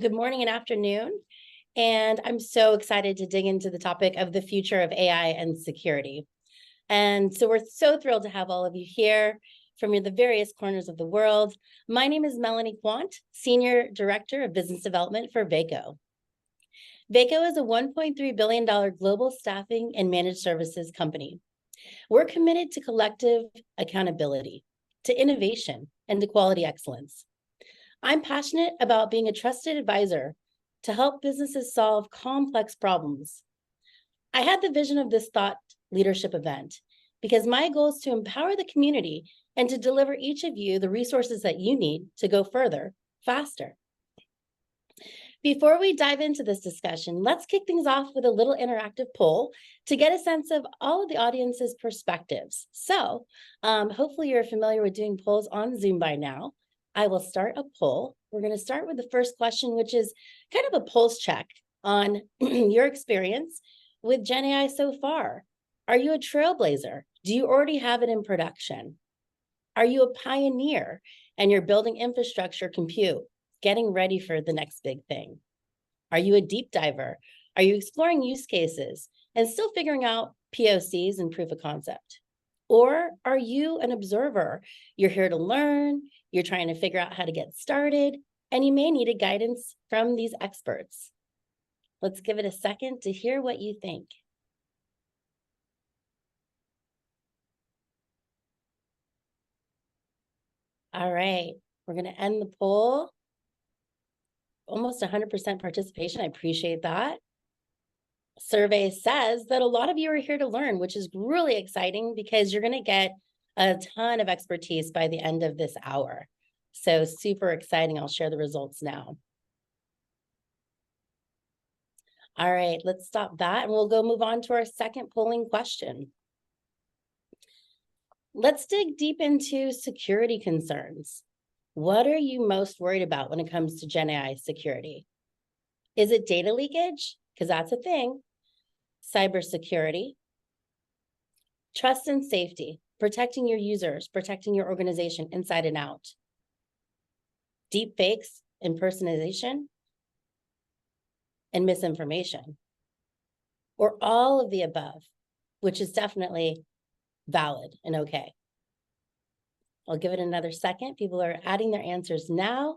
Good morning and afternoon. And I'm so excited to dig into the topic of the future of AI and security. And so we're so thrilled to have all of you here from the various corners of the world. My name is Melanie Quant, Senior Director of Business Development for Vaco. Vaco is a $1.3 billion global staffing and managed services company. We're committed to collective accountability, to innovation, and to quality excellence. I'm passionate about being a trusted advisor to help businesses solve complex problems. I had the vision of this thought leadership event because my goal is to empower the community and to deliver each of you the resources that you need to go further, faster. Before we dive into this discussion, let's kick things off with a little interactive poll to get a sense of all of the audience's perspectives. So hopefully you're familiar with doing polls on Zoom by now. I will start a poll. We're going to start with the first question, which is kind of a pulse check on your experience with Gen AI so far. Are you a trailblazer? Do you already have it in production? Are you a pioneer and you're building infrastructure compute, getting ready for the next big thing? Are you a deep diver? Are you exploring use cases and still figuring out POCs and proof of concept? Or are you an observer? You're here to learn, you're trying to figure out how to get started, and you may need a guidance from these experts. Let's give it a second to hear what you think. All right, we're going to end the poll. Almost 100% participation. I appreciate that. Survey says that a lot of you are here to learn, which is really exciting because you're going to get a ton of expertise by the end of this hour. So super exciting. I'll share the results now. All right, let's stop that and we'll go move on to our second polling question. Let's dig deep into security concerns. What are you most worried about when it comes to Gen AI security? Is it data leakage? Because that's a thing. Cybersecurity, trust and safety, protecting your users, protecting your organization inside and out. Deep fakes, impersonation, and misinformation. Or all of the above, which is definitely valid and okay. I'll give it another second. People are adding their answers now.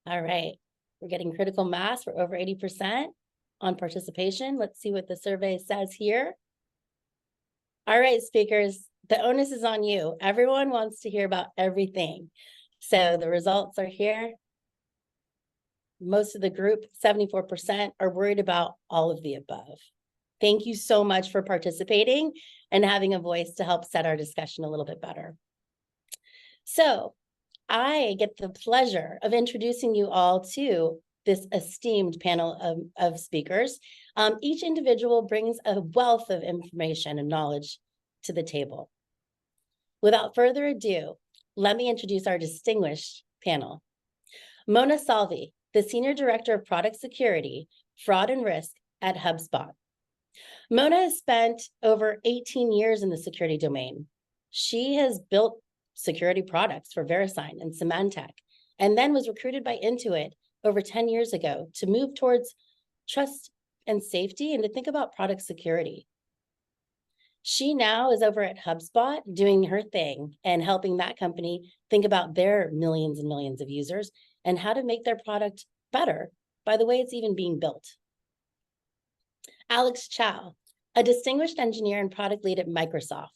All right, we're getting critical mass. We're over 80% on participation. Let's see what the survey says here. All right, speakers, the onus is on you. Everyone wants to hear about everything. So the results are here. Most of the group, 74%, are worried about all of the above. Thank you so much for participating and having a voice to help set our discussion a little bit better. So I get the pleasure of introducing you all to this esteemed panel of speakers. Each individual brings a wealth of information and knowledge to the table. Without further ado, let me introduce our distinguished panel. Mona Salvi, the Senior Director of Product Security, Fraud and Risk at HubSpot. Mona has spent over 18 years in the security domain. She has built security products for VeriSign and Symantec, and then was recruited by Intuit over 10 years ago to move towards trust and safety and to think about product security. She now is over at HubSpot doing her thing and helping that company think about their millions and millions of users and how to make their product better by the way it's even being built. Alex Chow, a distinguished engineer and product lead at Microsoft,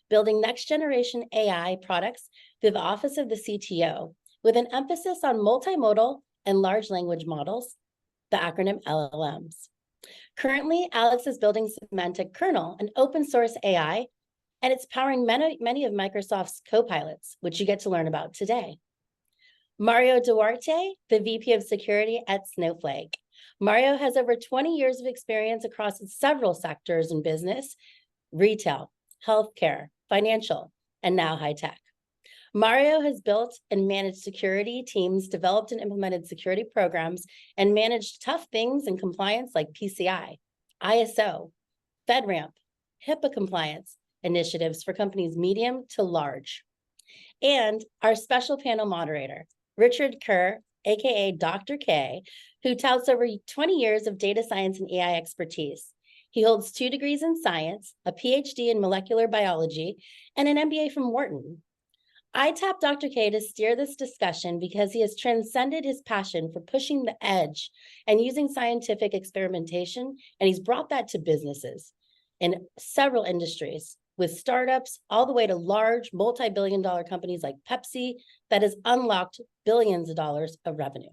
building next-generation AI products through the Office of the CTO, with an emphasis on multimodal and large language models, the acronym LLMs. Currently, Alex is building Symantec Kernel, an open source AI, and it's powering many of Microsoft's co-pilots, which you get to learn about today. Mario Duarte, the VP of Security at Snowflake. Mario has over 20 years of experience across several sectors in business, retail, healthcare, financial, and now high tech. Mario has built and managed security teams, developed and implemented security programs, and managed tough things in compliance like PCI, ISO, FedRAMP, HIPAA compliance, initiatives for companies medium to large. And our special panel moderator, Richard Kerr, aka Dr. K, who touts over 20 years of data science and AI expertise. He holds 2 degrees in science, a PhD in molecular biology, and an MBA from Wharton. I tapped Dr. K to steer this discussion because he has transcended his passion for pushing the edge and using scientific experimentation, and he's brought that to businesses in several industries, with startups all the way to large multi-billion-dollar companies like Pepsi that has unlocked billions of dollars of revenue.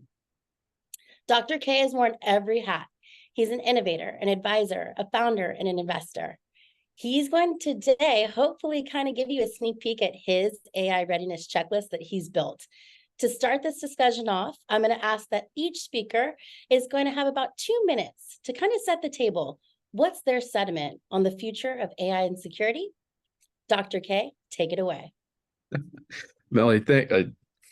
Dr. K has worn every hat. He's an innovator, an advisor, a founder, and an investor. He's going to today hopefully kind of give you a sneak peek at his AI readiness checklist that he's built. To start this discussion off, I'm going to ask that each speaker is going to have about 2 minutes to kind of set the table. What's their sentiment on the future of AI and security? Dr. K, take it away. Melly,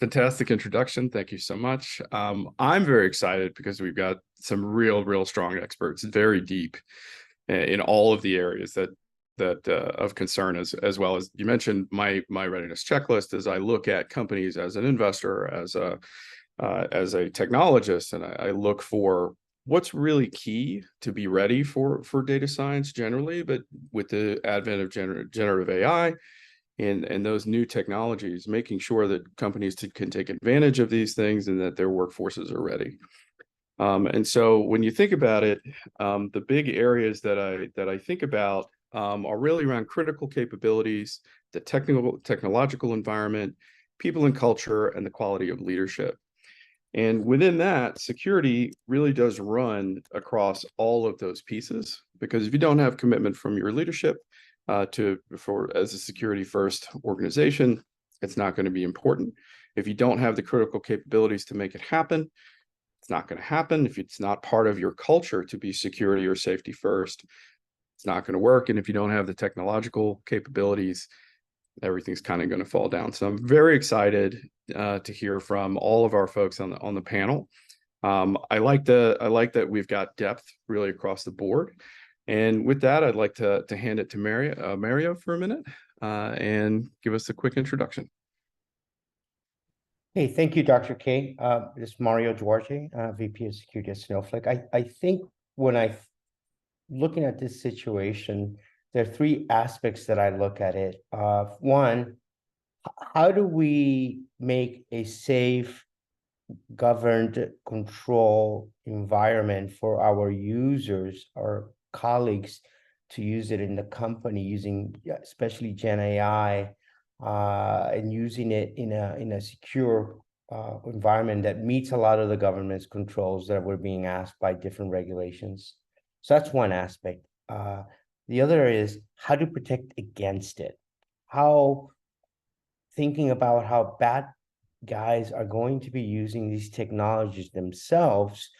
fantastic introduction. Thank you so much. I'm very excited because we've got some real strong experts, very deep in all of the areas that of concern, as well as you mentioned my readiness checklist. As I look at companies as an investor, as a technologist, and I look for what's really key to be ready for data science generally, but with the advent of generative AI and those new technologies, making sure that companies can take advantage of these things and that their workforces are ready. And so when you think about it, the big areas that I think about are really around critical capabilities, the technological environment, people and culture, and the quality of leadership. And within that, security really does run across all of those pieces, because if you don't have commitment from your leadership as a security first organization, it's not going to be important. If you don't have the critical capabilities to make it happen, it's not going to happen. If it's not part of your culture to be security or safety first, it's not going to work. And if you don't have the technological capabilities, everything's kind of going to fall down. So I'm very excited to hear from all of our folks on the panel. I like that we've got depth really across the board. And with that, I'd like to hand it to Mario for a minute and give us a quick introduction. Hey, thank you, Dr. K. This is Mario Duarte, VP of Security at Snowflake. I think when looking at this situation, there are 3 aspects that I look at it. One, how do we make a safe, governed, control environment for our users, our colleagues, to use it in the company using especially Gen AI, and using it in a secure environment that meets a lot of the government's controls that were being asked by different regulations. So that's one aspect. The other is how to protect against it. Thinking about how bad guys are going to be using these technologies themselves,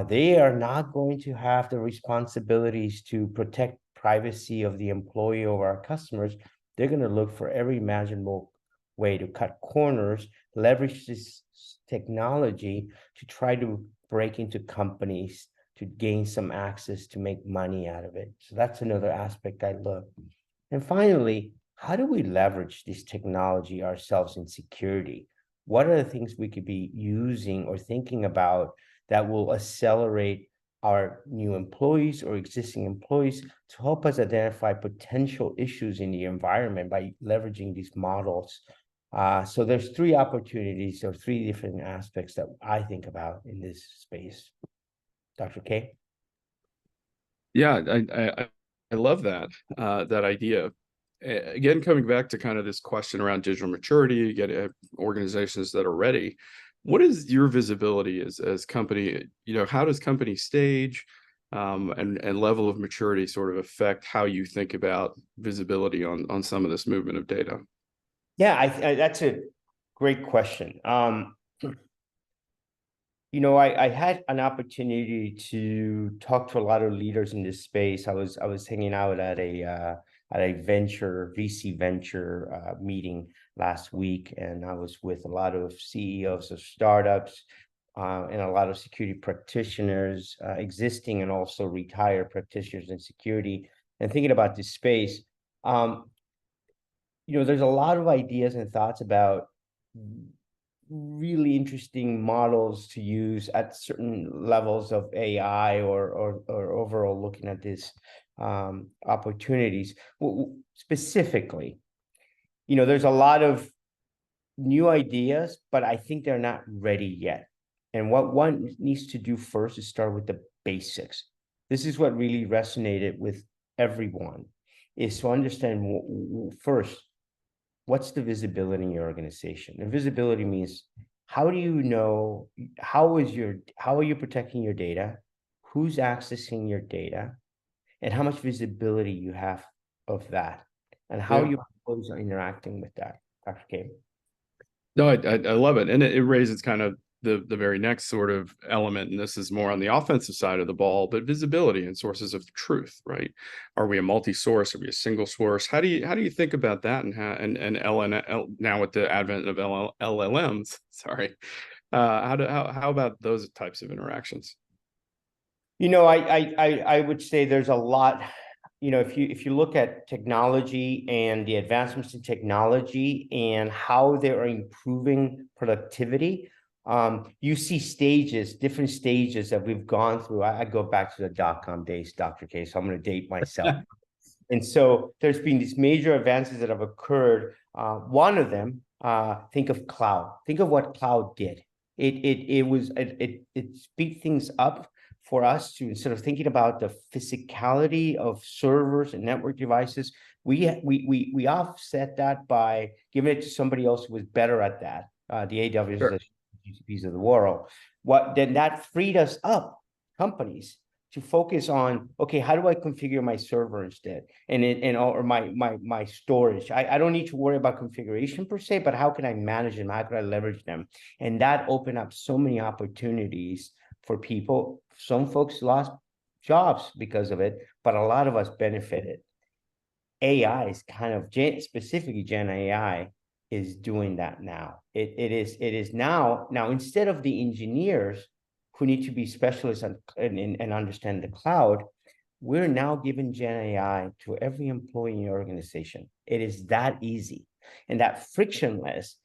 they are not going to have the responsibilities to protect privacy of the employee or our customers. They're going to look for every imaginable way to cut corners, leverage this technology to try to break into companies to gain some access to make money out of it. So that's another aspect I look. And finally, how do we leverage this technology ourselves in security? What are the things we could be using or thinking about that will accelerate our new employees or existing employees to help us identify potential issues in the environment by leveraging these models? So there's 3 opportunities or 3 different aspects that I think about in this space. Dr. K? Yeah, I love that idea. Again, coming back to kind of this question around digital maturity, you get organizations that are ready. What is your visibility as company? How does company stage and level of maturity sort of affect how you think about visibility on some of this movement of data? Yeah, that's a great question. I had an opportunity to talk to a lot of leaders in this space. I was hanging out at a VC venture meeting last week, and I was with a lot of CEOs of startups and a lot of security practitioners, existing and also retired practitioners in security, and thinking about this space. There's a lot of ideas and thoughts about really interesting models to use at certain levels of AI or overall looking at these opportunities. Specifically, there's a lot of new ideas, but I think they're not ready yet. And what one needs to do first is start with the basics. This is what really resonated with everyone, is to understand first, what's the visibility in your organization? And visibility means, how do you know, how are you protecting your data? Who's accessing your data? And how much visibility you have of that? And how Yeah. your employees are interacting with that, Dr. K. No, I love it. And it raises kind of the very next sort of element, and this is more on the offensive side of the ball, but visibility and sources of truth, right? Are we a multi-source? Are we a single source? How do you think about that, and how and now with the advent of LLMs, sorry, how about those types of interactions? I would say there's a lot. If you look at technology and the advancements in technology and how they are improving productivity, you see different stages that we've gone through. I go back to the dot-com days, Dr. K, so I'm going to date myself. And so there's been these major advances that have occurred. One of them, think of cloud. Think of what cloud did. It speed things up for us to, instead of thinking about the physicality of servers and network devices, we offset that by giving it to somebody else who was better at that. The AWS, Sure. GCPs of the world. Then that freed us up, companies, to focus on, okay, how do I configure my server instead, or my storage? I don't need to worry about configuration per se, but how can I manage them? How can I leverage them? And that opened up so many opportunities for people. Some folks lost jobs because of it, but a lot of us benefited. AI is kind of specifically Gen AI is doing that now. It is now instead of the engineers who need to be specialists and understand the cloud, we're now giving Gen AI to every employee in your organization. It is that easy, and that frictionless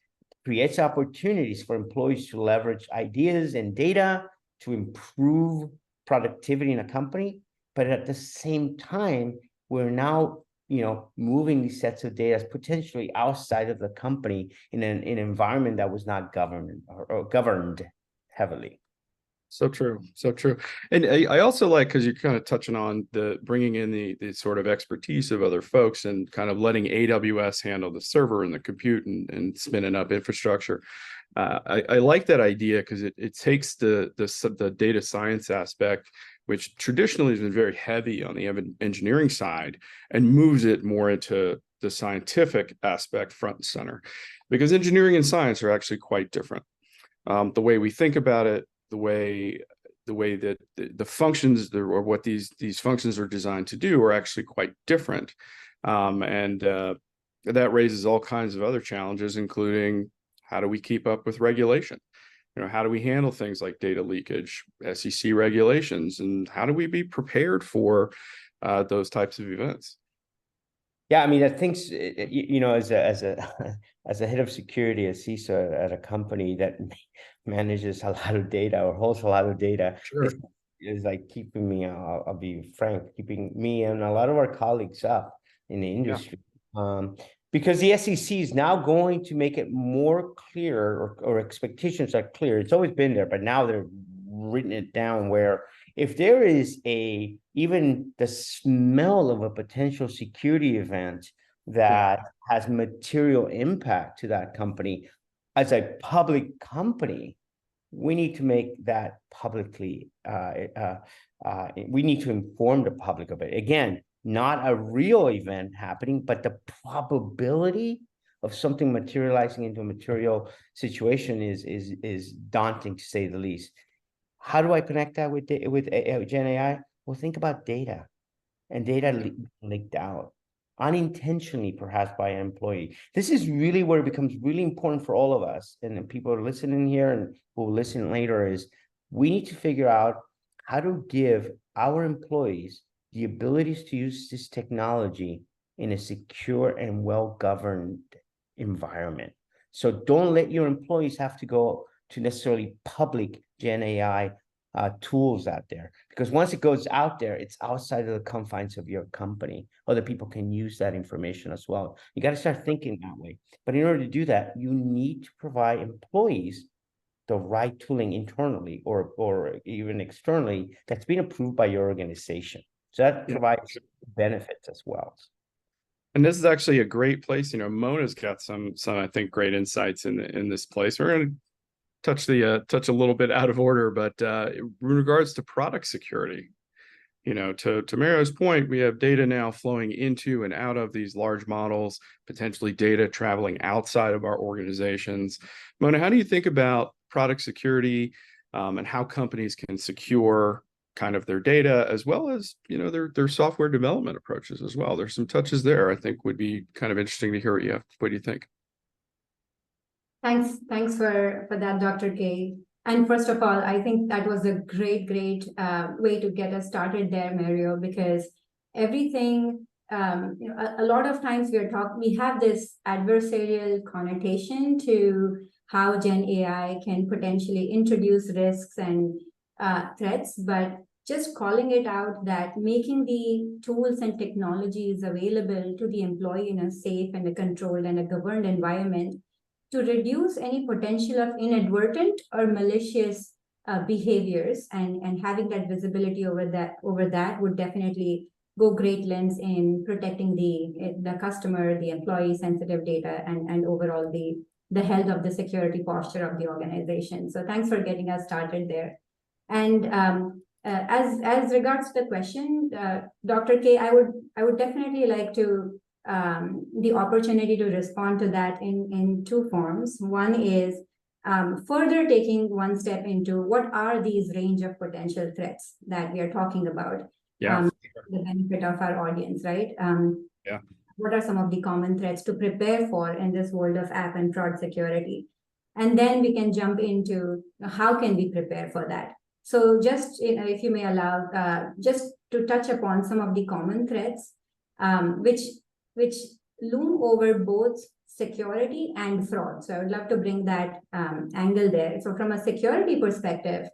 creates opportunities for employees to leverage ideas and data to improve productivity in a company. But at the same time, we're now moving these sets of data potentially outside of the company in an environment that was not governed or governed heavily. So true, so true. And I also like, because you're kind of touching on the bringing in the sort of expertise of other folks and kind of letting AWS handle the server and the compute and spinning up infrastructure. I like that idea because it takes the data science aspect, which traditionally has been very heavy on the engineering side, and moves it more into the scientific aspect front and center, because engineering and science are actually quite different. The way we think about it, the way that the functions or what these functions are designed to do are actually quite different, and that raises all kinds of other challenges, including how do we keep up with regulation? How do we handle things like data leakage, SEC regulations, and how do we be prepared for those types of events? Yeah, I mean, I think as a head of security, a CISO at a company that manages a lot of data or holds a lot of data, Sure. is like keeping me, I'll be frank, keeping me and a lot of our colleagues up in the industry. Yeah. Because the SEC is now going to make it more clear, or expectations are clear. It's always been there, but now they're written it down where if there is even the smell of a potential security event that has material impact to that company, as a public company, we need to make that publicly, we need to inform the public of it. Again, not a real event happening, but the probability of something materializing into a material situation is daunting, to say the least. How do I connect that with Gen AI? Well, think about data, and data leaked out unintentionally, perhaps by an employee. This is really where it becomes really important for all of us, and people are listening here and who will listen later, is we need to figure out how to give our employees the abilities to use this technology in a secure and well-governed environment. So don't let your employees have to go to necessarily public Gen AI tools out there, because once it goes out there, it's outside of the confines of your company. Other people can use that information as well. You got to start thinking that way. But in order to do that, you need to provide employees the right tooling internally or even externally that's been approved by your organization. So that provides benefits as well. And this is actually a great place. Mona's got some I think great insights in this place. We're going to touch a little bit out of order, but in regards to product security, to Mario's point, we have data now flowing into and out of these large models, potentially data traveling outside of our organizations. Mona, how do you think about product security and how companies can secure kind of their data, as well as their software development approaches as well? There's some touches there I think would be kind of interesting to hear what do you think? Thanks for that, Dr. K. And first of all, I think that was a great way to get us started there, Mario, because everything, a lot of times we have this adversarial connotation to how Gen AI can potentially introduce risks and threats, but just calling it out that making the tools and technologies available to the employee in a safe and a controlled and a governed environment to reduce any potential of inadvertent or malicious behaviors, and having that visibility over that would definitely go great lengths in protecting the customer, the employee sensitive data, and overall the health of the security posture of the organization. So thanks for getting us started there. And as regards to the question, Dr. K, I would definitely like to the opportunity to respond to that in two forms. One is further taking one step into what are these range of potential threats that we are talking about, the benefit of our audience, right? What are some of the common threats to prepare for in this world of app and fraud security? And then we can jump into how can we prepare for that. So just, if you may allow, just to touch upon some of the common threats, which loom over both security and fraud. So I would love to bring that angle there. So from a security perspective,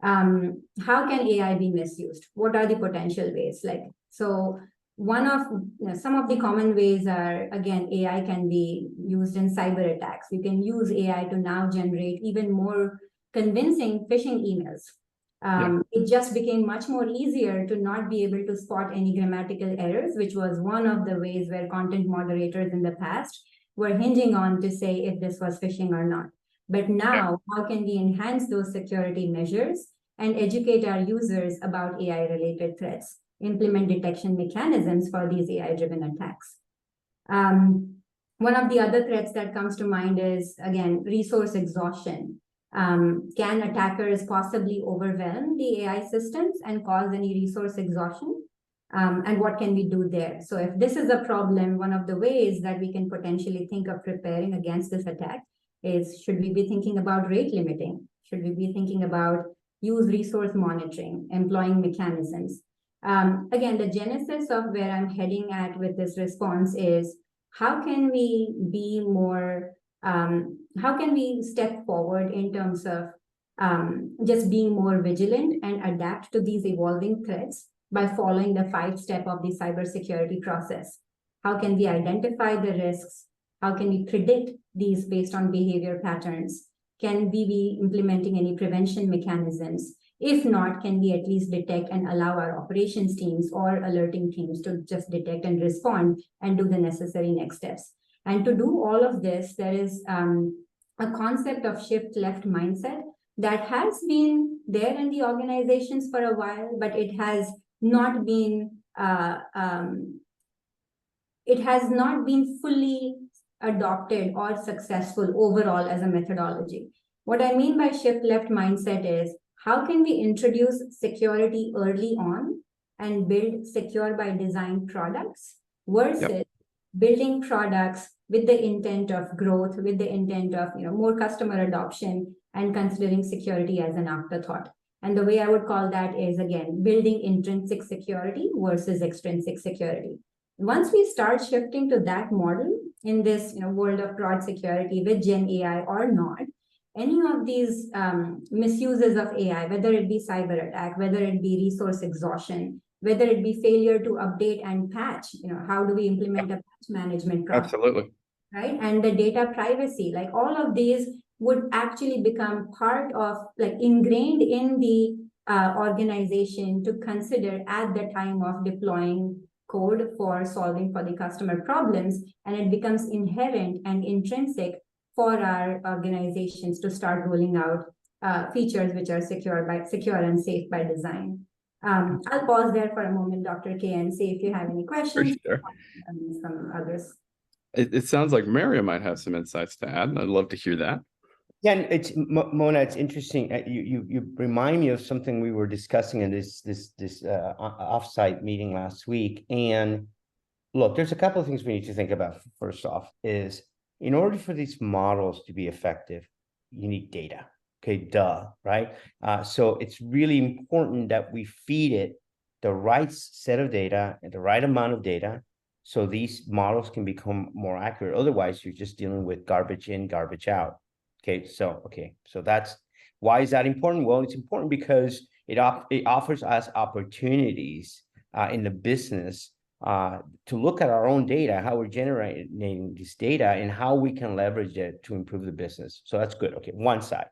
how can AI be misused? What are the potential ways? So some of the common ways are, again, AI can be used in cyber attacks. You can use AI to now generate even more convincing phishing emails. It just became much more easier to not be able to spot any grammatical errors, which was one of the ways where content moderators in the past were hinging on to say if this was phishing or not. But now, how can we enhance those security measures and educate our users about AI-related threats, implement detection mechanisms for these AI-driven attacks? One of the other threats that comes to mind is, again, resource exhaustion. Can attackers possibly overwhelm the AI systems and cause any resource exhaustion? And what can we do there? So if this is a problem, one of the ways that we can potentially think of preparing against this attack is, should we be thinking about rate limiting? Should we be thinking about use resource monitoring, employing mechanisms? Again, the genesis of where I'm heading at with this response is, how can we be more how can we step forward in terms of just being more vigilant and adapt to these evolving threats by following the 5-step of the cybersecurity process? How can we identify the risks? How can we predict these based on behavior patterns? Can we be implementing any prevention mechanisms? If not, can we at least detect and allow our operations teams or alerting teams to just detect and respond and do the necessary next steps? And to do all of this, there is a concept of shift left mindset that has been there in the organizations for a while, but it has not been fully adopted or successful overall as a methodology. What I mean by shift left mindset is, how can we introduce security early on and build secure by design products versus building products with the intent of growth, with the intent of more customer adoption, and considering security as an afterthought. And the way I would call that is, again, building intrinsic security versus extrinsic security. Once we start shifting to that model in this world of broad security with Gen AI or not, any of these misuses of AI, whether it be cyber attack, whether it be resource exhaustion, whether it be failure to update and patch, how do we implement a patch management process? Absolutely. Right? And the data privacy, like all of these would actually become part of, like, ingrained in the organization to consider at the time of deploying code for solving for the customer problems. And it becomes inherent and intrinsic for our organizations to start rolling out features which are secure and safe by design. I'll pause there for a moment, Dr. K, and see if you have any questions from others. It sounds like Mario might have some insights to add, and I'd love to hear that. Yeah, and it's Mona, it's interesting. You remind me of something we were discussing in this offsite meeting last week. And look, there's a couple of things we need to think about. First off, is in order for these models to be effective, you need data. Okay, duh, right? So it's really important that we feed it the right set of data and the right amount of data, so these models can become more accurate. Otherwise, you're just dealing with garbage in, garbage out. Okay, so that's why is that important? Well, it's important because it offers us opportunities in the business to look at our own data, how we're generating this data, and how we can leverage it to improve the business. So that's good. Okay, one side.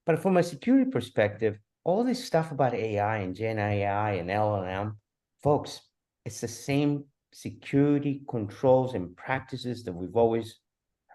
But from a security perspective, all this stuff about AI and Gen AI and LLM, folks, it's the same security controls and practices that we've always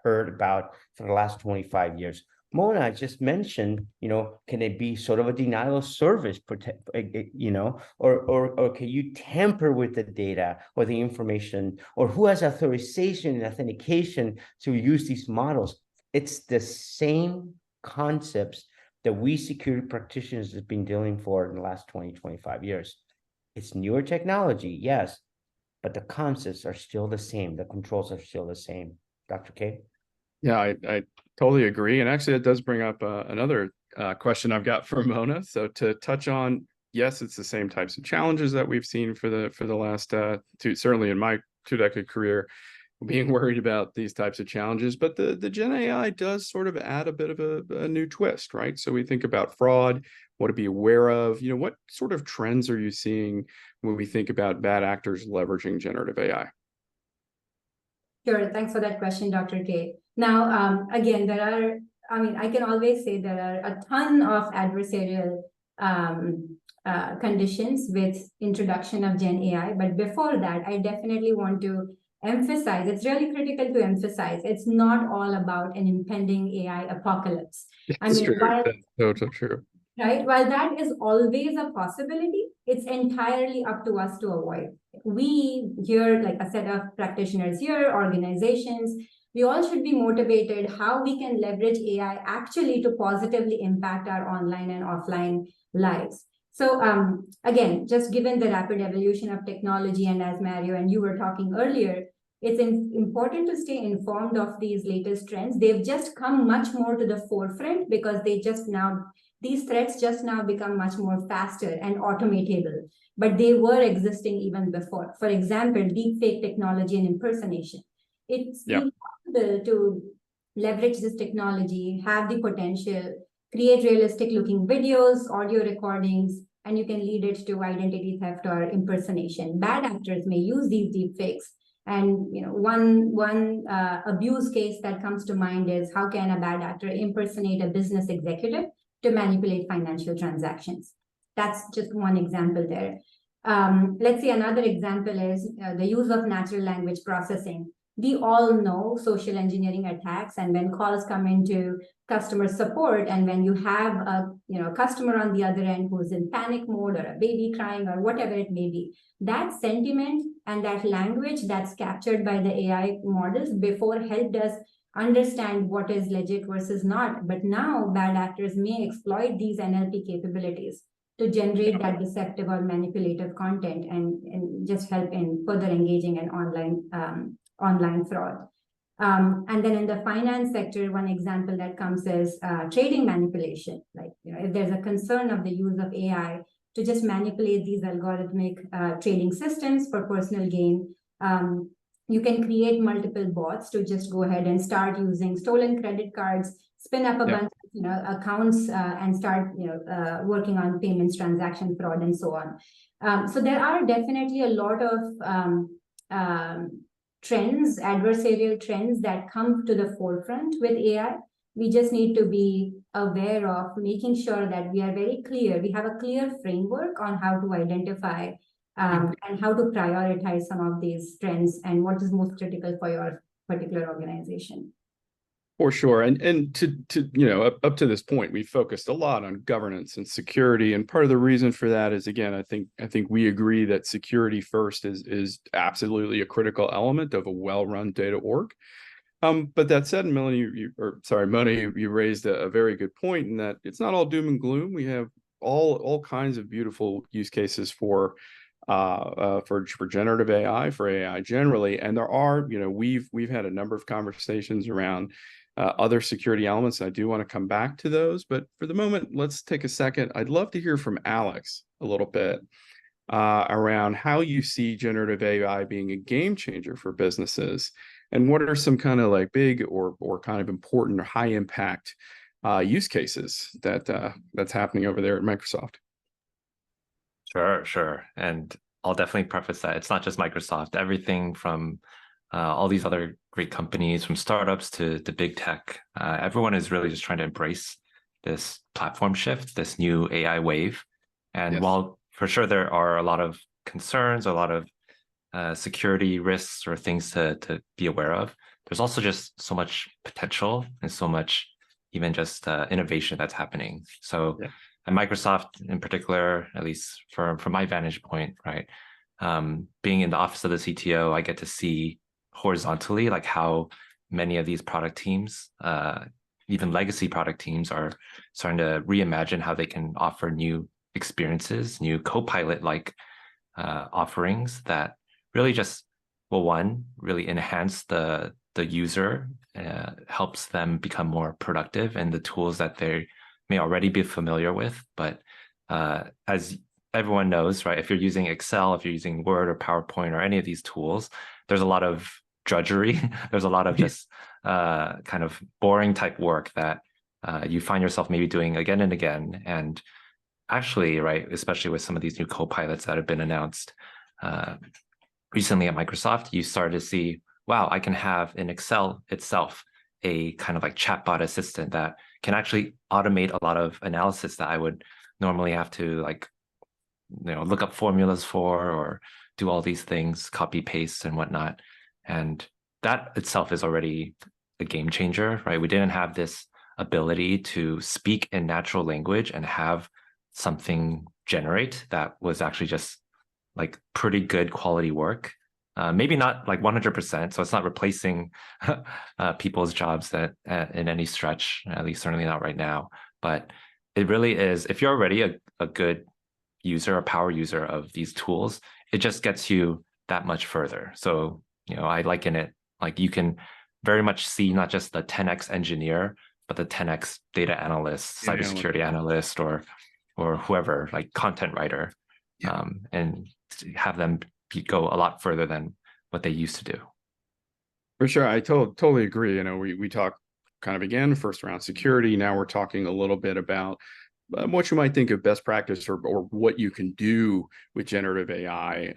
heard about for the last 25 years. Mona just mentioned, can it be sort of a denial of service, or can you tamper with the data or the information, or who has authorization and authentication to use these models? It's the same concepts that we security practitioners have been dealing for in the last 20, 25 years. It's newer technology, yes, but the concepts are still the same. The controls are still the same. Dr. K? Yeah, I totally agree. And actually, it does bring up another question I've got for Mona. So to touch on, yes, it's the same types of challenges that we've seen for the last certainly in my 2-decade career, being worried about these types of challenges. But the Gen AI does sort of add a bit of a new twist, right? So we think about fraud, what to be aware of. What sort of trends are you seeing when we think about bad actors leveraging generative AI? Sure. Thanks for that question, Dr. K. Now, again, I can always say there are a ton of adversarial conditions with introduction of Gen AI. But before that, I definitely want to emphasize, it's really critical to emphasize, it's not all about an impending AI apocalypse. That's true. That's so true. Right? While that is always a possibility, it's entirely up to us to avoid. We here, like a set of practitioners here, organizations, we all should be motivated how we can leverage AI actually to positively impact our online and offline lives. So again, just given the rapid evolution of technology, and as Mario and you were talking earlier, it's important to stay informed of these latest trends. They've just come much more to the forefront because these threats just now become much more faster and automatable, but they were existing even before. For example, deepfake technology and impersonation. It's possible to leverage this technology, have the potential, create realistic looking videos, audio recordings, and you can lead it to identity theft or impersonation. Bad actors may use these deepfakes. And one abuse case that comes to mind is, how can a bad actor impersonate a business executive to manipulate financial transactions? That's just one example there. Let's see, another example is the use of natural language processing. We all know social engineering attacks, and when calls come into customer support, and when you have a customer on the other end who's in panic mode, or a baby crying, or whatever it may be, that sentiment and that language that's captured by the AI models before helped us understand what is legit versus not. But now bad actors may exploit these NLP capabilities to generate that deceptive or manipulative content and just help in further engaging in online fraud. And then in the finance sector, one example that comes is trading manipulation. Like, if there's a concern of the use of AI to just manipulate these algorithmic trading systems for personal gain, You can create multiple bots to just go ahead and start using stolen credit cards, spin up a bunch of accounts, and start working on payments, transaction fraud, and so on. So there are definitely a lot of trends, adversarial trends that come to the forefront with AI. We just need to be aware of making sure that we are very clear. We have a clear framework on how to identify and how to prioritize some of these trends and what is most critical for your particular organization. For sure. And to up to this point, we focused a lot on governance and security. And part of the reason for that is, again, I think we agree that security first is absolutely a critical element of a well-run data org. But that said, Melanie, Moni, you raised a very good point in that it's not all doom and gloom. We have all kinds of beautiful use cases for generative AI, for AI generally, and there are, we've had a number of conversations around other security elements. I do want to come back to those, but for the moment, let's take a second. I'd love to hear from Alex a little bit around how you see generative AI being a game changer for businesses, and what are some kind of like big or kind of important or high impact use cases that's happening over there at Microsoft. Sure. And I'll definitely preface that it's not just Microsoft. Everything from all these other great companies, from startups to big tech, everyone is really just trying to embrace this platform shift, this new AI wave. And while for sure there are a lot of concerns, a lot of security risks or things to be aware of, there's also just so much potential and so much even just innovation that's happening. So at Microsoft in particular, at least from my vantage point, right, being in the office of the CTO, I get to see horizontally like how many of these product teams, even legacy product teams, are starting to reimagine how they can offer new experiences, new Copilot-like offerings that really just, well, one, really enhance the user, helps them become more productive in the tools that they may already be familiar with. But as everyone knows, right, if you're using Excel, if you're using Word or PowerPoint or any of these tools, there's a lot of drudgery. There's a lot of just kind of boring type work that you find yourself maybe doing again and again. And actually, right, especially with some of these new co-pilots that have been announced recently at Microsoft, you start to see, wow, I can have in Excel itself a kind of like chatbot assistant that can actually automate a lot of analysis that I would normally have to like, look up formulas for or do all these things, copy, paste and whatnot. And that itself is already a game changer, right? We didn't have this ability to speak in natural language and have something generate that was actually just like pretty good quality work. Maybe not like 100%, so it's not replacing people's jobs that in any stretch, at least certainly not right now. But it really is, if you're already a good user, a power user of these tools, it just gets you that much further. So, I liken it like you can very much see not just the 10x engineer, but the 10x data analyst, cybersecurity analyst, or whoever, like content writer, and have them go a lot further than what they used to do. For sure. I totally agree. We talk kind of again, first around security. Now we're talking a little bit about what you might think of best practice or what you can do with generative AI,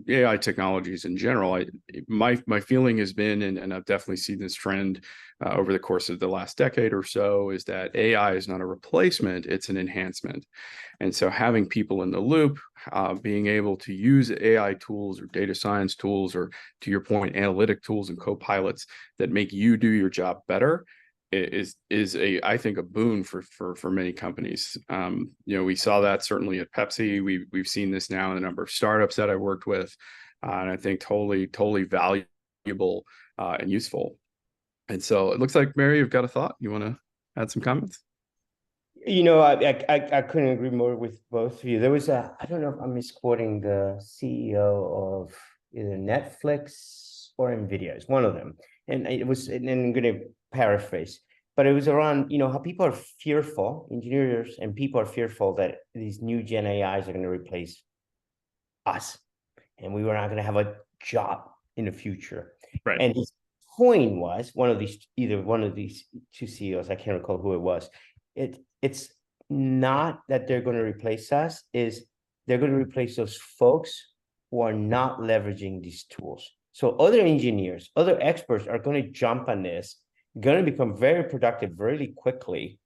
AI technologies in general. My feeling has been, and I've definitely seen this trend over the course of the last decade or so, is that AI is not a replacement, it's an enhancement. And so having people in the loop, being able to use AI tools or data science tools, or to your point, analytic tools and co-pilots that make you do your job better, is I think a boon for many companies. We saw that certainly at Pepsi. We've seen this now in a number of startups that I worked with, and I think totally valuable and useful. And so it looks like, Mary, you've got a thought. You want to add some comments? I couldn't agree more with both of you. There was I don't know if I'm misquoting the CEO of either Netflix or NVIDIA. It's one of them. And it was, and I'm going to paraphrase, but it was around, how people are fearful, engineers and people are fearful that these new Gen AIs are going to replace us and we were not going to have a job. in the future. Right. And his point was either one of these two CEOs, I can't recall who it was. It's not that they're going to replace us, is they're going to replace those folks who are not leveraging these tools. So other engineers, other experts are going to jump on this, going to become very productive really quickly.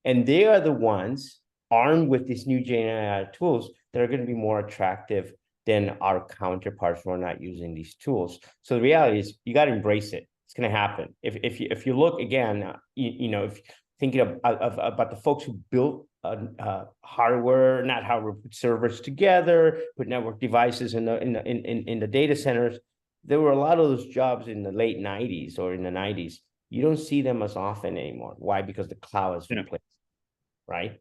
And they are the ones armed with these new Gen AI tools that are going to be more attractive than our counterparts who are not using these tools. So the reality is you got to embrace it. It's going to happen. If you look again, if thinking about the folks who built hardware, not hardware, put servers together, put network devices in the data centers, there were a lot of those jobs in the late 90s or in the 90s. You don't see them as often anymore. Why? Because the cloud is replaced, right?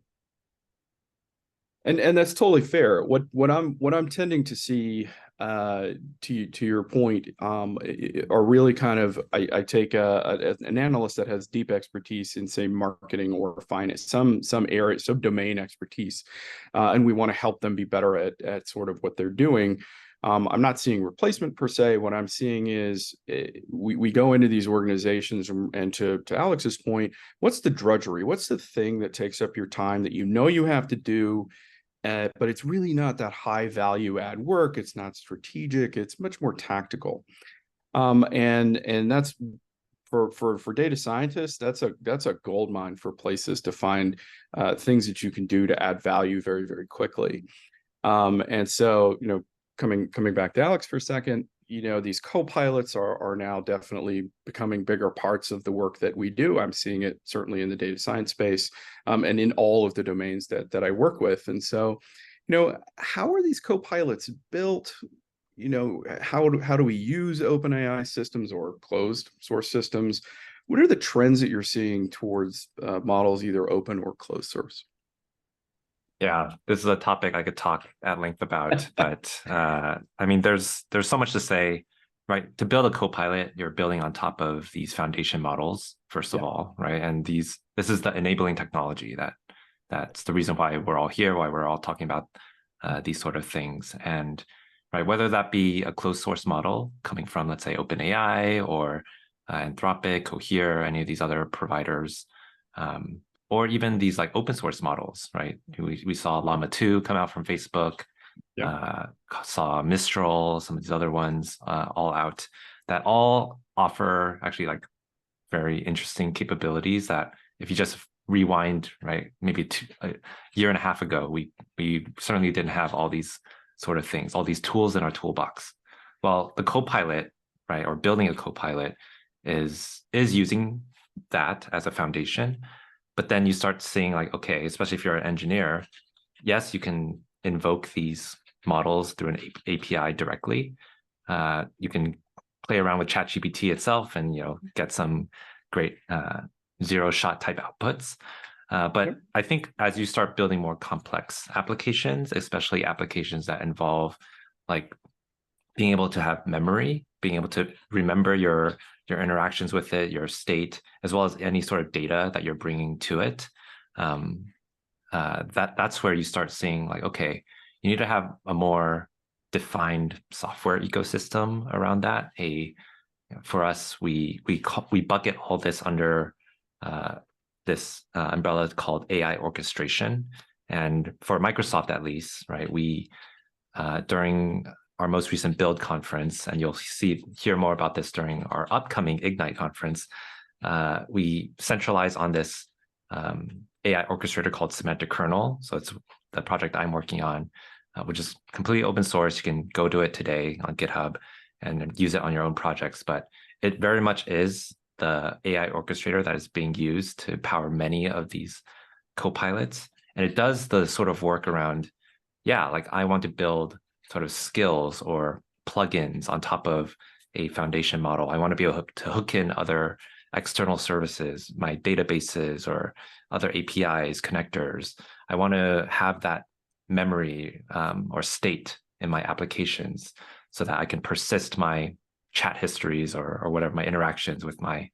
And that's totally fair. What I'm tending to see, to your point, are really kind of I take an analyst that has deep expertise in, say, marketing or finance, some area, some domain expertise, and we want to help them be better at sort of what they're doing. I'm not seeing replacement per se. What I'm seeing is we go into these organizations, and to Alex's point, what's the drudgery? What's the thing that takes up your time that you have to do? But it's really not that high value add work. It's not strategic. It's much more tactical. And that's for data scientists, that's a gold mine for places to find things that you can do to add value very, very quickly. And so, coming back to Alex for a second, these co-pilots are now definitely becoming bigger parts of the work that we do. I'm seeing it certainly in the data science space, and in all of the domains that I work with. And so, how are these co-pilots built? How do we use OpenAI systems or closed source systems? What are the trends that you're seeing towards models, either open or closed source? Yeah, this is a topic I could talk at length about, but I mean, there's so much to say, right? To build a co-pilot, you're building on top of these foundation models, first of all, right? And this is the enabling technology that's the reason why we're all here, why we're all talking about these sort of things. And right, whether that be a closed source model coming from, let's say, OpenAI or Anthropic, Cohere, any of these other providers, or even these like open source models, right? We saw Llama 2 come out from Facebook, saw Mistral, some of these other ones all out, that all offer actually like very interesting capabilities that if you just rewind, right, maybe a year and a half ago, we certainly didn't have all these sort of things, all these tools in our toolbox. Well, the co-pilot, right, or building a co-pilot is using that as a foundation. But then you start seeing like, okay, especially if you're an engineer, yes, you can invoke these models through an API directly. You can play around with ChatGPT itself and get some great zero-shot type outputs. But I think as you start building more complex applications, especially applications that involve like being able to have memory, being able to remember your interactions with it, your state, as well as any sort of data that you're bringing to it, that's where you start seeing like, okay, you need to have a more defined software ecosystem around that. For us, we bucket all this under this umbrella called AI orchestration. And for Microsoft, at least, right, we during our most recent Build conference, and you'll hear more about this during our upcoming Ignite conference, we centralize on this AI orchestrator called Semantic Kernel. So it's the project I'm working on, which is completely open source. You can go to it today on GitHub and use it on your own projects. But it very much is the AI orchestrator that is being used to power many of these co-pilots. And it does the sort of work around, like I want to build sort of skills or plugins on top of a foundation model. I want to be able to hook in other external services, my databases or other APIs, connectors. I want to have that memory or state in my applications so that I can persist my chat histories or whatever, my interactions with my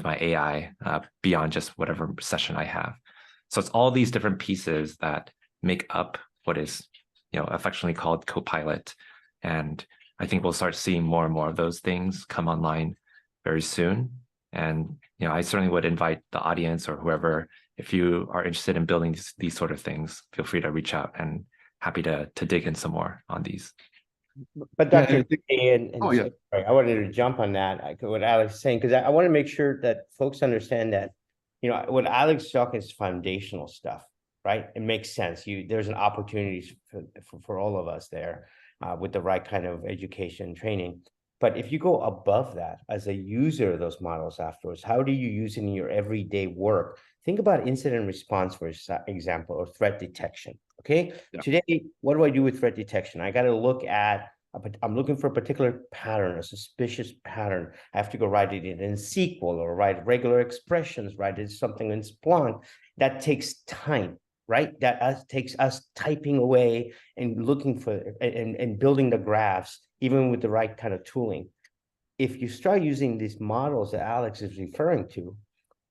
AI beyond just whatever session I have. So it's all these different pieces that make up what is affectionately called Copilot. And I think we'll start seeing more and more of those things come online very soon. And I certainly would invite the audience or whoever, if you are interested in building these sort of things, feel free to reach out, and happy to dig in some more on these. But Yeah, Dr. K, and Oh, yeah. sorry, I wanted to jump on that, what Alex is saying, because I want to make sure that folks understand that, what Alex is talking is foundational stuff, right? It makes sense. There's an opportunity for all of us there with the right kind of education and training. But if you go above that as a user of those models afterwards, how do you use it in your everyday work? Think about incident response, for example, or threat detection. Okay. Yeah. Today, what do I do with threat detection? I got to look at, I'm looking for a particular pattern, a suspicious pattern. I have to go write it in SQL or write regular expressions, write it something in Splunk. That takes time, right? That takes us typing away and looking for and building the graphs, even with the right kind of tooling. If you start using these models that Alex is referring to,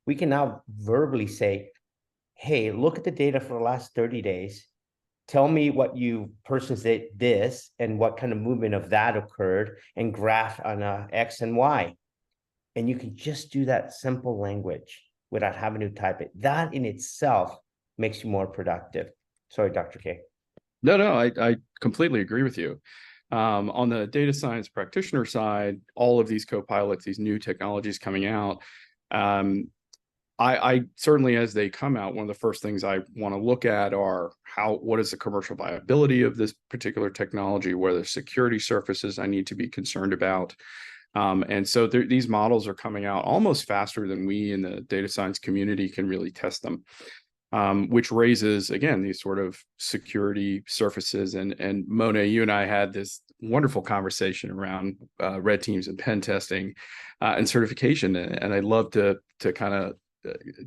we can now verbally say, hey, look at the data for the last 30 days. Tell me what persons did this and what kind of movement of that occurred, and graph on X and Y. And you can just do that simple language without having to type it. That in itself makes you more productive. Sorry, Dr. K. No, I completely agree with you. On the data science practitioner side, all of these co-pilots, these new technologies coming out, I certainly, as they come out, one of the first things I want to look at are what is the commercial viability of this particular technology, where the security surfaces I need to be concerned about. And so these models are coming out almost faster than we in the data science community can really test them, which raises, again, these sort of security surfaces. And Mona, you and I had this wonderful conversation around red teams and pen testing and certification. And I'd love to kind of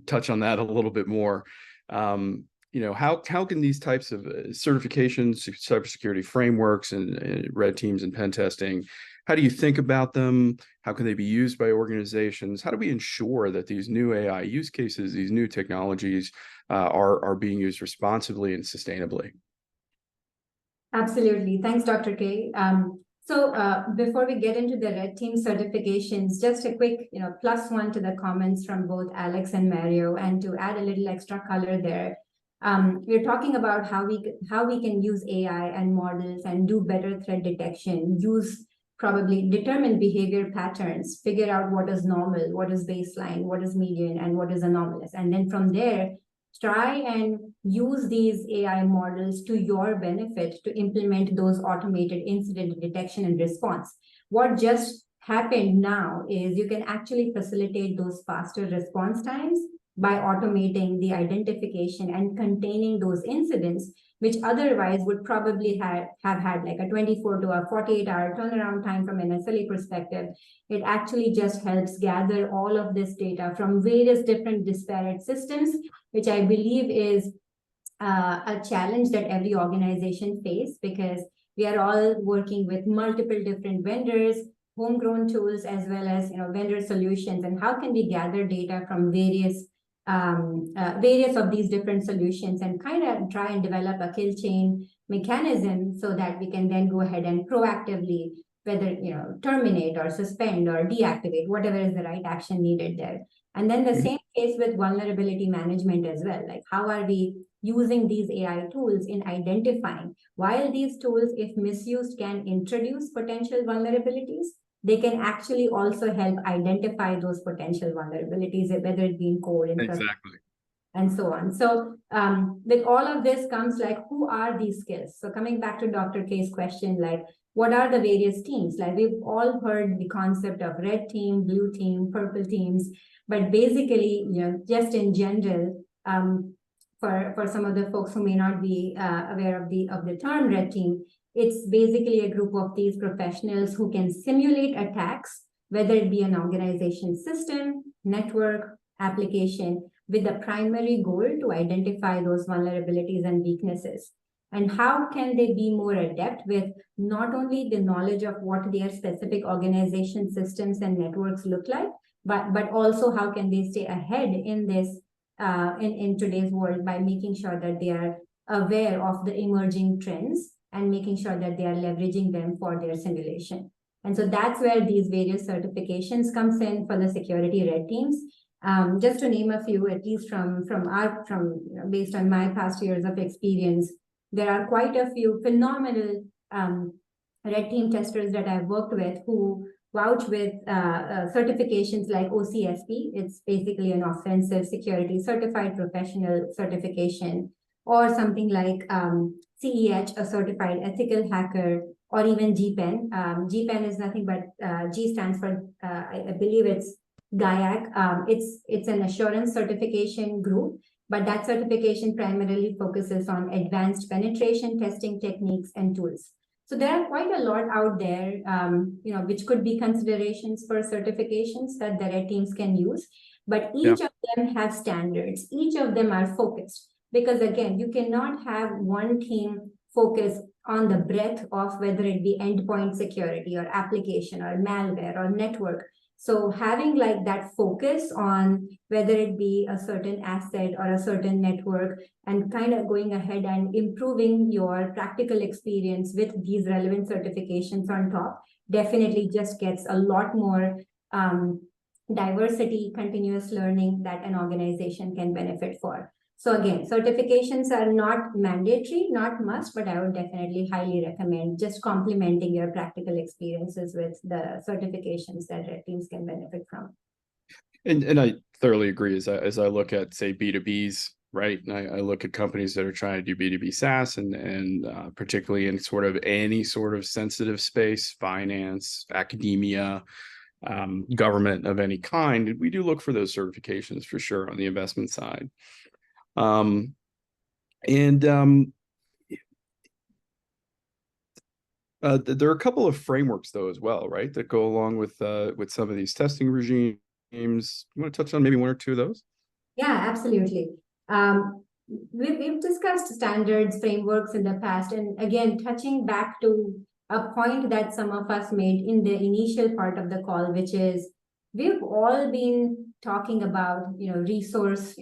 touch on that a little bit more. How can these types of certifications, cybersecurity frameworks, and red teams and pen testing, how do you think about them? How can they be used by organizations? How do we ensure that these new AI use cases, these new technologies, are being used responsibly and sustainably? Absolutely. Thanks, Dr. K. So before we get into the red team certifications, just a quick, +1 to the comments from both Alex and Mario, and to add a little extra color there. We're talking about how we can use AI and models and do better threat detection, probably determine behavior patterns, figure out what is normal, what is baseline, what is median, and what is anomalous. And then from there, try and use these AI models to your benefit to implement those automated incident detection and response. What just happened now is you can actually facilitate those faster response times by automating the identification and containing those incidents, which otherwise would probably have had like a 24 to a 48-hour turnaround time from an SLA perspective. It actually just helps gather all of this data from various different disparate systems, which I believe is a challenge that every organization faces, because we are all working with multiple different vendors, homegrown tools, as well as vendor solutions. And how can we gather data from various of these different solutions and kind of try and develop a kill chain mechanism so that we can then go ahead and proactively, whether terminate or suspend or deactivate, whatever is the right action needed there. And then the same case with vulnerability management as well. Like, how are we using these AI tools in identifying, while these tools, if misused, can introduce potential vulnerabilities, they can actually also help identify those potential vulnerabilities, whether it be in code, Exactly, and so on. So with all of this comes like, who are these skills? So coming back to Dr. K's question, like, what are the various teams? Like, we've all heard the concept of red team, blue team, purple teams, but basically, just in general, for some of the folks who may not be aware of the term red team, it's basically a group of these professionals who can simulate attacks, whether it be an organization system, network, application, with the primary goal to identify those vulnerabilities and weaknesses. And how can they be more adept with not only the knowledge of what their specific organization systems and networks look like, but also how can they stay ahead in this in today's world by making sure that they are aware of the emerging trends and making sure that they are leveraging them for their simulation. And so that's where these various certifications comes in for the security red teams. Just to name a few, at least based on my past years of experience, there are quite a few phenomenal red team testers that I've worked with who vouch with certifications like OCSP. It's basically an offensive security certified professional certification, or something like CEH, a certified ethical hacker, or even GPEN. GPEN is nothing but G stands for, I believe it's GAIAC. It's an assurance certification group, but that certification primarily focuses on advanced penetration testing techniques and tools. So there are quite a lot out there, which could be considerations for certifications that the red teams can use. But each of them have standards. Each of them are focused. Because again, you cannot have one team focus on the breadth of whether it be endpoint security or application or malware or network. So having like that focus on whether it be a certain asset or a certain network, and kind of going ahead and improving your practical experience with these relevant certifications on top, definitely just gets a lot more diversity, continuous learning that an organization can benefit for. So again, certifications are not mandatory, not must, but I would definitely highly recommend just complementing your practical experiences with the certifications that red teams can benefit from. And I thoroughly agree as I look at, say, B2Bs, right? And I look at companies that are trying to do B2B SaaS and particularly in sort of any sort of sensitive space, finance, academia, government of any kind. We do look for those certifications for sure on the investment side. There are a couple of frameworks though as well, right, that go along with some of these testing regimes. You want to touch on maybe one or two of those? Yeah, absolutely. We've discussed standards, frameworks in the past, and again, touching back to a point that some of us made in the initial part of the call, which is we've all been talking about, resource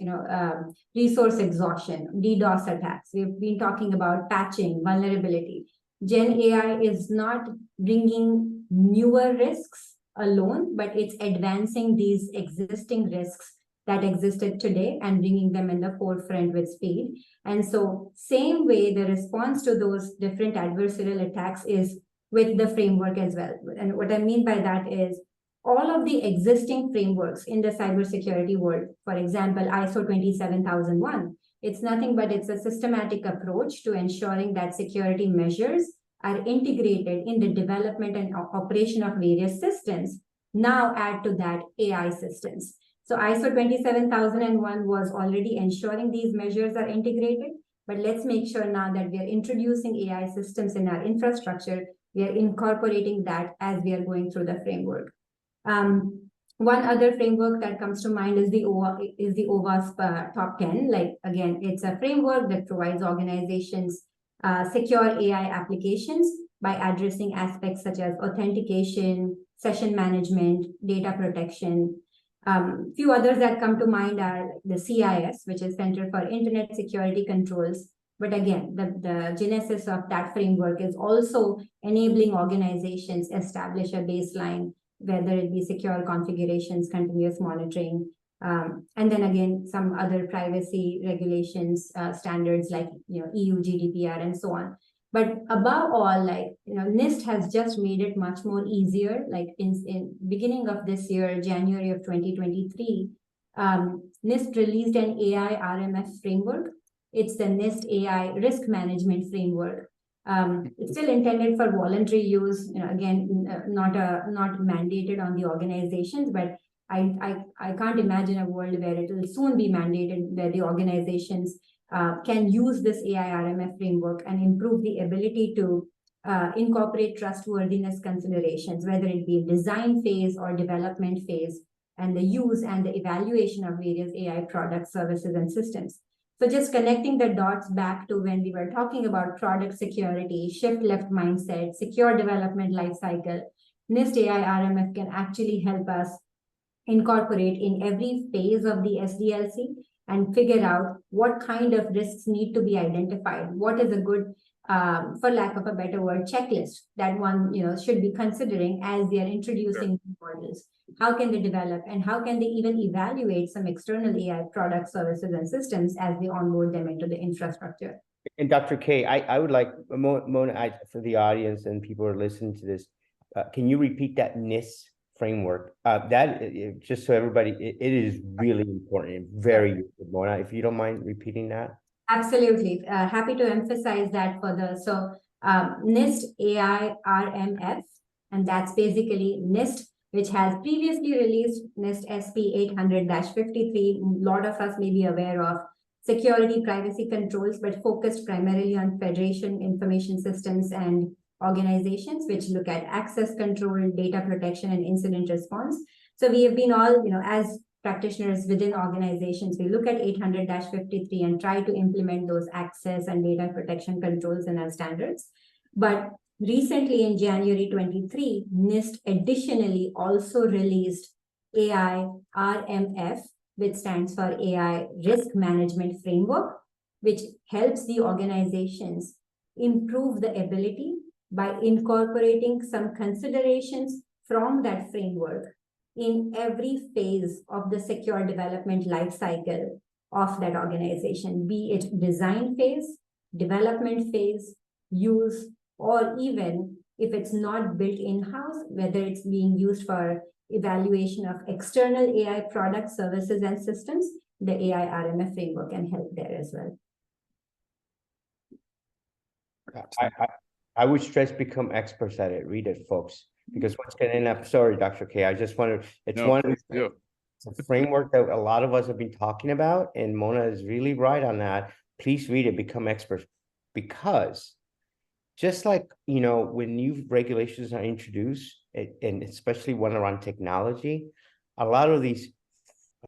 exhaustion, DDoS attacks. We've been talking about patching, vulnerability. Gen AI is not bringing newer risks alone, but it's advancing these existing risks that existed today and bringing them in the forefront with speed. And so same way, the response to those different adversarial attacks is with the framework as well. And what I mean by that is all of the existing frameworks in the cybersecurity world, for example, ISO 27001, it's nothing but it's a systematic approach to ensuring that security measures are integrated in the development and operation of various systems. Now add to that AI systems. So ISO 27001 was already ensuring these measures are integrated, but let's make sure now that we are introducing AI systems in our infrastructure, we are incorporating that as we are going through the framework. One other framework that comes to mind is the OWASP Top 10. Like, again, it's a framework that provides organizations secure AI applications by addressing aspects such as authentication, session management, data protection. Few others that come to mind are the CIS, which is Center for Internet Security Controls. But again, the genesis of that framework is also enabling organizations establish a baseline, whether it be secure configurations, continuous monitoring, and then again, some other privacy regulations, standards like EU GDPR and so on. But above all, NIST has just made it much more easier. Like in beginning of this year, January of 2023, NIST released an AI RMF framework. It's the NIST AI Risk Management Framework. It's still intended for voluntary use, again, not mandated on the organizations, but I can't imagine a world where it will soon be mandated, where the organizations can use this AI RMF framework and improve the ability to incorporate trustworthiness considerations, whether it be design phase or development phase, and the use and the evaluation of various AI products, services, and systems. So just connecting the dots back to when we were talking about product security, shift left mindset, secure development lifecycle, NIST AI RMF can actually help us incorporate in every phase of the SDLC and figure out what kind of risks need to be identified. What is a good for lack of a better word, checklist that one, should be considering as they are introducing models. How can they develop, and how can they even evaluate some external AI products, services, and systems as they onboard them into the infrastructure? And Dr. K, I would like, Mona, for the audience and people who are listening to this, can you repeat that NIST framework? Just so everybody, it is really important, very useful, Mona, if you don't mind repeating that. Absolutely. Happy to emphasize that further. So NIST AI RMF, and that's basically NIST, which has previously released NIST SP 800-53. A lot of us may be aware of security privacy controls, but focused primarily on federation information systems and organizations, which look at access control, data protection, and incident response. So we have been all, as practitioners within organizations, we look at 800-53 and try to implement those access and data protection controls in our standards. But recently in January 23, NIST additionally also released AI RMF, which stands for AI Risk Management Framework, which helps the organizations improve the ability by incorporating some considerations from that framework in every phase of the secure development lifecycle of that organization, be it design phase, development phase, use, or even if it's not built in-house, whether it's being used for evaluation of external AI products, services, and systems, the AI RMF framework can help there as well. I would stress become experts at it. Read it, folks. Because what's going to end up, sorry, Dr. K, I just wanted, it's a framework that a lot of us have been talking about, and Mona is really right on that. Please read it, become experts. Because just like, when new regulations are introduced, and especially one around technology, a lot of these,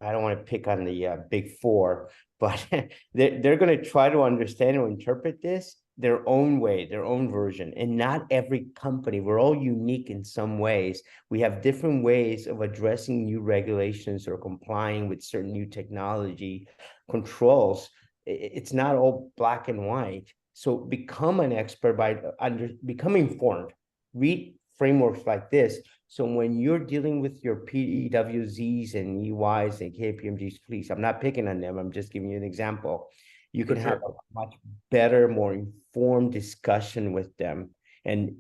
I don't want to pick on the big four, but they're going to try to understand or interpret this their own way, their own version. And not every company, we're all unique in some ways. We have different ways of addressing new regulations or complying with certain new technology controls. It's not all black and white. So become an expert by becoming informed. Read frameworks like this. So when you're dealing with your PWZs and EYs and KPMGs, please, I'm not picking on them. I'm just giving you an example. You can have a much better, more informed discussion with them and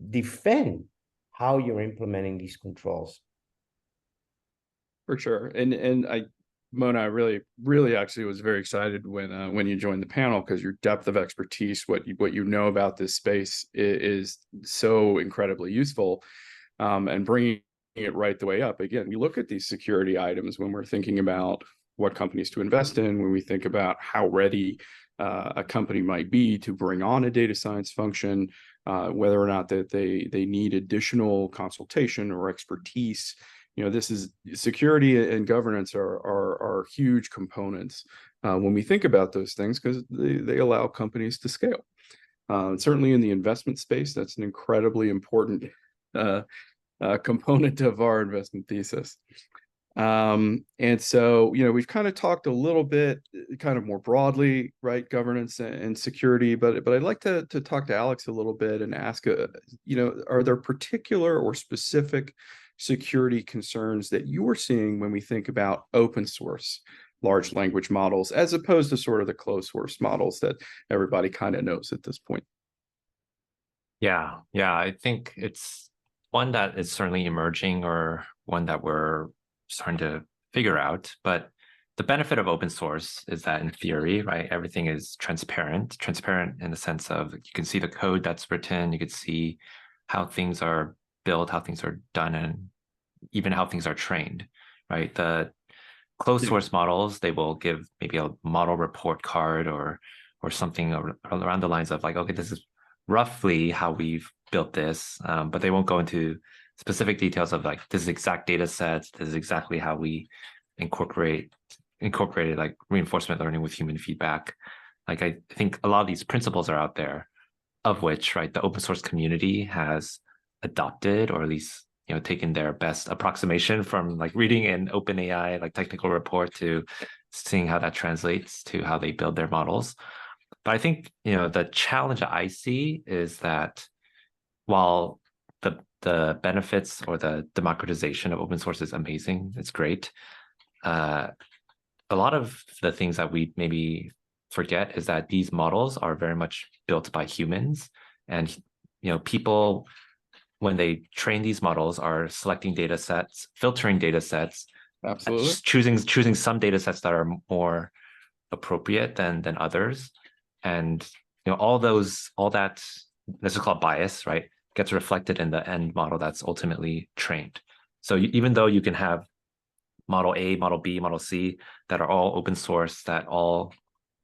defend how you're implementing these controls. For sure. And Mona, I really actually was very excited when you joined the panel, because your depth of expertise, what you know about this space is so incredibly useful, and bringing it right the way up. Again, we look at these security items when we're thinking about what companies to invest in, when we think about how ready a company might be to bring on a data science function, whether or not that they need additional consultation or expertise. This is security and governance are huge components when we think about those things, because they allow companies to scale. Certainly in the investment space, that's an incredibly important component of our investment thesis. And so, we've kind of talked a little bit, kind of more broadly, right, governance and security, but I'd like to talk to Alex a little bit and ask, are there particular or specific security concerns that you are seeing when we think about open source large language models, as opposed to sort of the closed source models that everybody kind of knows at this point? Yeah, I think it's one that is certainly emerging, or one that we're starting to figure out. But the benefit of open source is that in theory, right, everything is transparent in the sense of you can see the code that's written, you can see how things are built, how things are done, and even how things are trained, right? The closed source models, they will give maybe a model report card or something around the lines of like, okay, this is roughly how we've built this, but they won't go into specific details of like, this is exact data sets, this is exactly how we incorporated like reinforcement learning with human feedback. Like, I think a lot of these principles are out there, of which, right, the open source community has adopted, or at least, taken their best approximation from like reading an OpenAI like technical report to seeing how that translates to how they build their models. But I think, the challenge that I see is that while the benefits or the democratization of open source is amazing, it's great. A lot of the things that we maybe forget is that these models are very much built by humans, and people, when they train these models, are selecting data sets, filtering data sets, Absolutely. choosing some data sets that are more appropriate than others, and all that, let's just call it bias, right, gets reflected in the end model that's ultimately trained. So even though you can have model A, model B, model C that are all open source, that all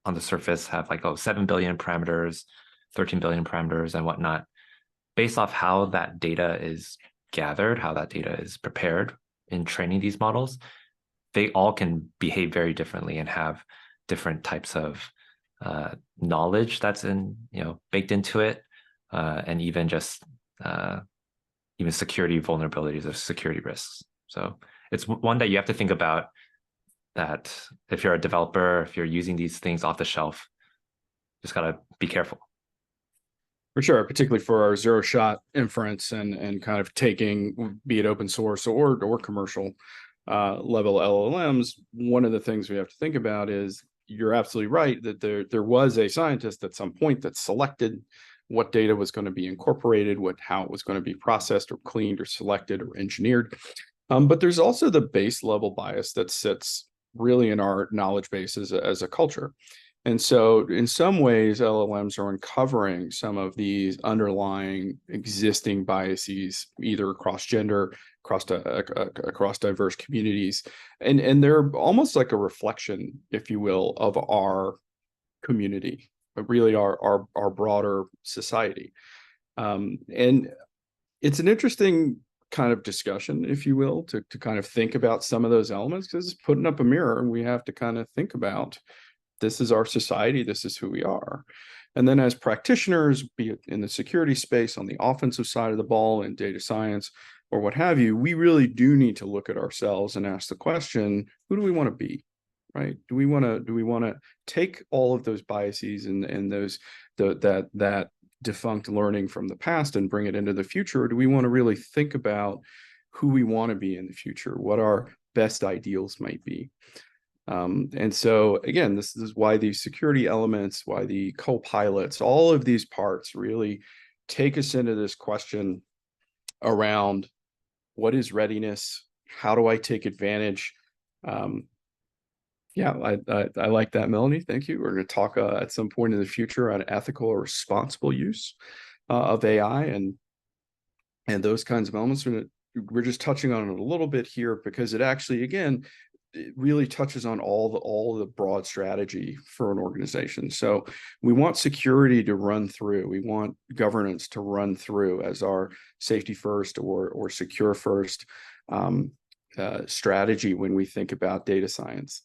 on the surface have like 7 billion parameters, 13 billion parameters and whatnot, based off how that data is gathered, how that data is prepared in training these models, they all can behave very differently and have different types of knowledge that's baked into it, and even just even security vulnerabilities or security risks. So it's one that you have to think about, that if you're a developer, if you're using these things off the shelf, just gotta be careful. For sure, particularly for our zero shot inference and kind of taking, be it open source or commercial level LLMs. One of the things we have to think about is, you're absolutely right that there was a scientist at some point that selected what data was going to be incorporated, how it was going to be processed or cleaned or selected or engineered. But there's also the base level bias that sits really in our knowledge base as a culture. And so in some ways, LLMs are uncovering some of these underlying existing biases, either across gender, across diverse communities. And they're almost like a reflection, if you will, of our community, but really our broader society. And it's an interesting kind of discussion, if you will, to kind of think about some of those elements, because it's putting up a mirror and we have to kind of think about, this is our society, this is who we are. And then as practitioners, be it in the security space, on the offensive side of the ball, in data science, or what have you, we really do need to look at ourselves and ask the question, who do we want to be, right? Do we want to take all of those biases and that defunct learning from the past and bring it into the future? Or do we want to really think about who we want to be in the future, what our best ideals might be? And so again, this is why these security elements, why the co-pilots, all of these parts really take us into this question around, what is readiness? How do I take advantage? Yeah, I like that, Melanie. Thank you. We're going to talk at some point in the future on ethical or responsible use of AI and those kinds of elements. We're just touching on it a little bit here because it actually, again, it really touches on all the broad strategy for an organization. So we want security to run through, we want governance to run through as our safety first or secure first strategy when we think about data science,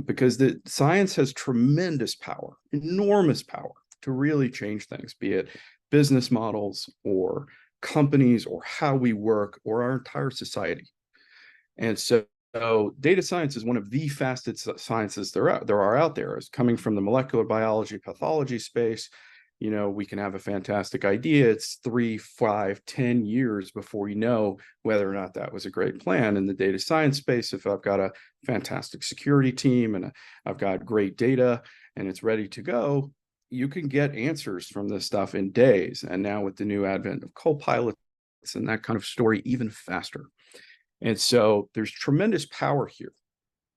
because the science has tremendous power, enormous power to really change things, be it business models or companies or how we work or our entire society. And so data science is one of the fastest sciences there are out there. It's coming from the molecular biology, pathology space. We can have a fantastic idea. It's 3, 5, 10 years before you know whether or not that was a great plan. In the data science space, if I've got a fantastic security team and I've got great data and it's ready to go, you can get answers from this stuff in days. And now with the new advent of co-pilots and that kind of story, even faster. And so there's tremendous power here.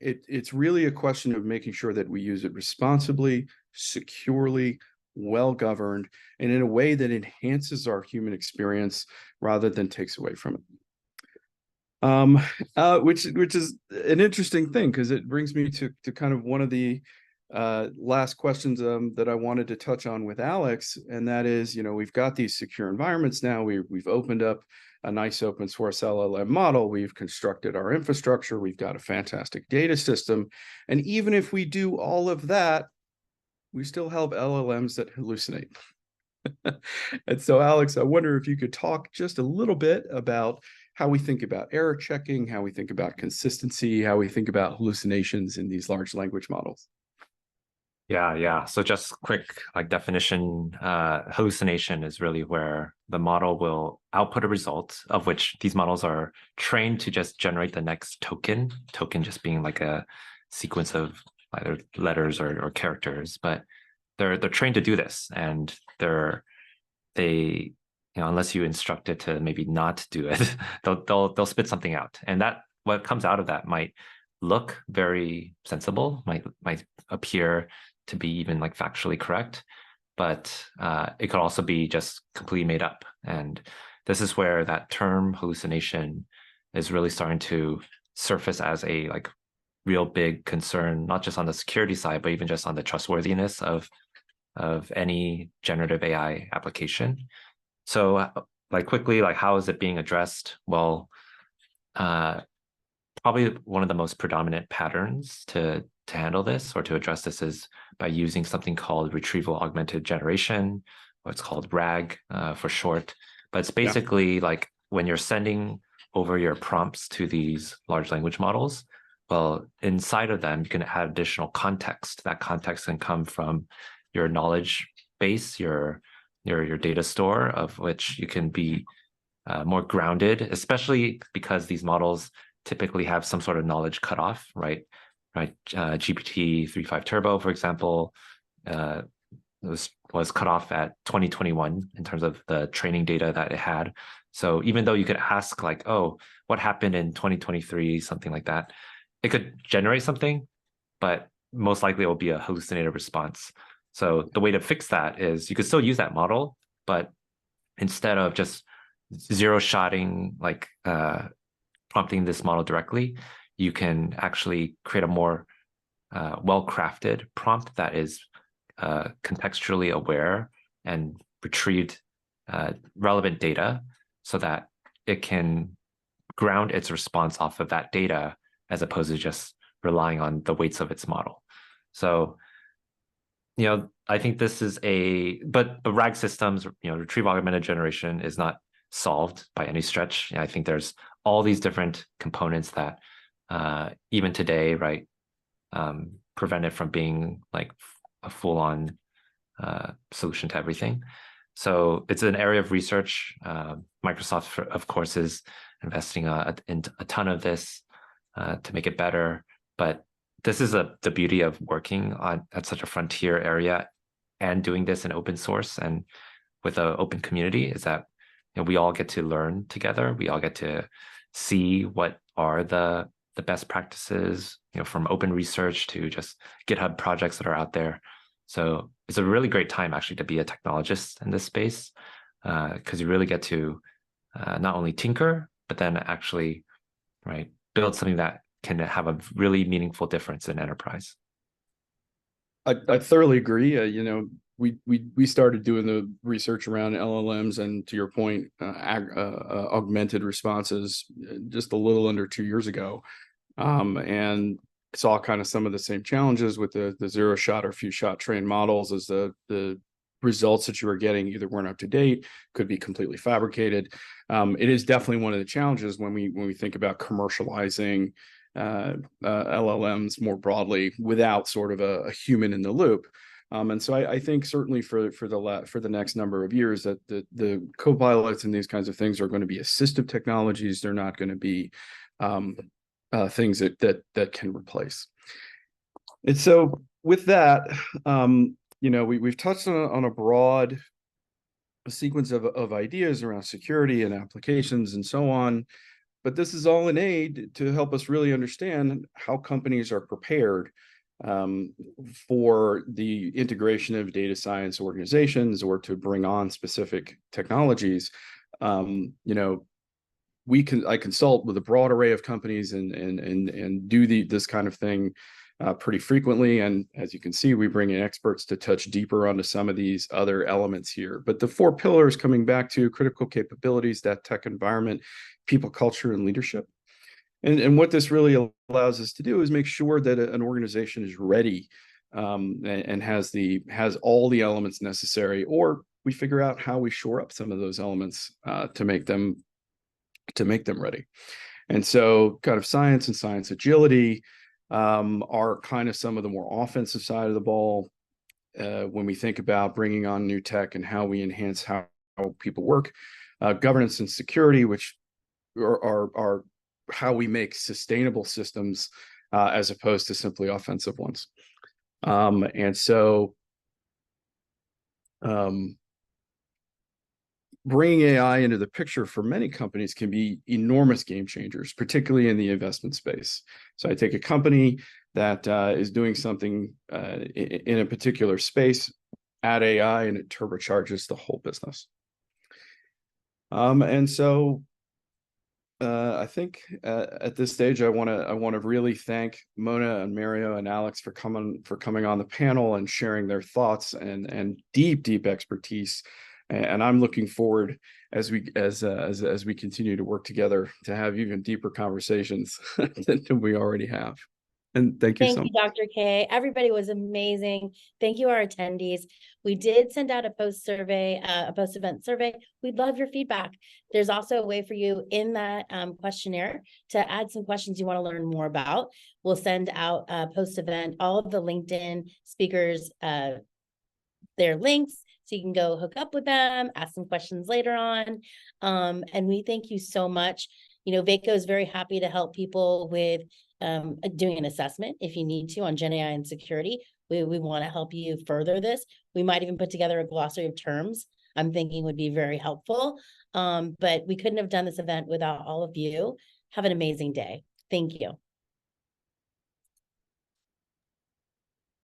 It's really a question of making sure that we use it responsibly, securely, well-governed, and in a way that enhances our human experience rather than takes away from it. Which is an interesting thing, because it brings me to kind of one of the last questions that I wanted to touch on with Alex, and that is, we've got these secure environments now. We've opened up a nice open source LLM model. We've constructed our infrastructure. We've got a fantastic data system. And even if we do all of that, we still have LLMs that hallucinate. And so, Alex, I wonder if you could talk just a little bit about how we think about error checking, how we think about consistency, how we think about hallucinations in these large language models. Yeah. So just quick like definition, hallucination is really where the model will output a result of which these models are trained to just generate the next token just being like a sequence of either letters or characters, but they're trained to do this, and they unless you instruct it to maybe not do it, they'll spit something out, and that what comes out of that might look very sensible, might appear to be even like factually correct, but it could also be just completely made up. And this is where that term hallucination is really starting to surface as a like real big concern, not just on the security side, but even just on the trustworthiness of any generative AI application. So like quickly, like how is it being addressed? Well, probably one of the most predominant patterns to handle this or to address this is by using something called retrieval augmented generation, or it's called RAG for short. But it's basically like when you're sending over your prompts to these large language models, well, inside of them, you can add additional context. That context can come from your knowledge base, your data store, of which you can be more grounded, especially because these models typically have some sort of knowledge cutoff, right? GPT 3.5 Turbo, for example, was cut off at 2021 in terms of the training data that it had. So even though you could ask like, oh, what happened in 2023, something like that, it could generate something, but most likely it will be a hallucinated response. So the way to fix that is you could still use that model, but instead of just zero-shotting, like prompting this model directly, you can actually create a more well-crafted prompt that is contextually aware and retrieved relevant data so that it can ground its response off of that data as opposed to just relying on the weights of its model. So, I think this is but the RAG systems, retrieval augmented generation is not solved by any stretch. I think there's all these different components that even today, right, prevent it from being like a full-on solution to everything. So it's an area of research. Microsoft, of course, is investing in a ton of this to make it better. But this is the beauty of working at such a frontier area and doing this in open source and with an open community, is that we all get to learn together. We all get to see what are the best practices, from open research to just GitHub projects that are out there. So it's a really great time actually to be a technologist in this space, because you really get to not only tinker, but then actually, right, build something that can have a really meaningful difference in enterprise. I thoroughly agree. We started doing the research around LLMs and, to your point, augmented responses just a little under 2 years ago, and saw kind of some of the same challenges with the zero shot or few shot trained models, as the results that you were getting either weren't up to date, could be completely fabricated. It is definitely one of the challenges when we think about commercializing LLMs more broadly without sort of a human in the loop. And so I think certainly for the next number of years that the copilots and these kinds of things are going to be assistive technologies. They're not going to be things that can replace. And so with that, we've touched on a broad sequence of ideas around security and applications and so on. But this is all in aid to help us really understand how companies are prepared for the integration of data science organizations or to bring on specific technologies. I consult with a broad array of companies and do this kind of thing pretty frequently. And as you can see, we bring in experts to touch deeper onto some of these other elements here. But the 4 pillars, coming back to critical capabilities, that tech environment, people, culture, and leadership. And what this really allows us to do is make sure that an organization is ready and has all the elements necessary, or we figure out how we shore up some of those elements to make them ready. And so kind of science and science agility are kind of some of the more offensive side of the ball. when we think about bringing on new tech and how we enhance how people work, governance and security, which are how we make sustainable systems as opposed to simply offensive ones. And so bringing AI into the picture for many companies can be enormous game changers, particularly in the investment space. So I take a company that is doing something in a particular space, add AI, and it turbocharges the whole business. And so I think at this stage, I want to really thank Mona and Mario and Alex for coming on the panel and sharing their thoughts and deep expertise. And I'm looking forward as we continue to work together to have even deeper conversations than we already have. And thank you so much. Dr. K. Everybody was amazing. Thank you, our attendees. We did send out a post-event survey. We'd love your feedback. There's also a way for you in that questionnaire to add some questions you want to learn more about. We'll send out post-event all of the LinkedIn speakers, their links, so you can go hook up with them, ask some questions later on. And we thank you so much. You know, Vaco is very happy to help people with doing an assessment if you need to on Gen AI and security. We want to help you further this. We might even put together a glossary of terms I'm thinking would be very helpful. But we couldn't have done this event without all of you. Have an amazing day. Thank you.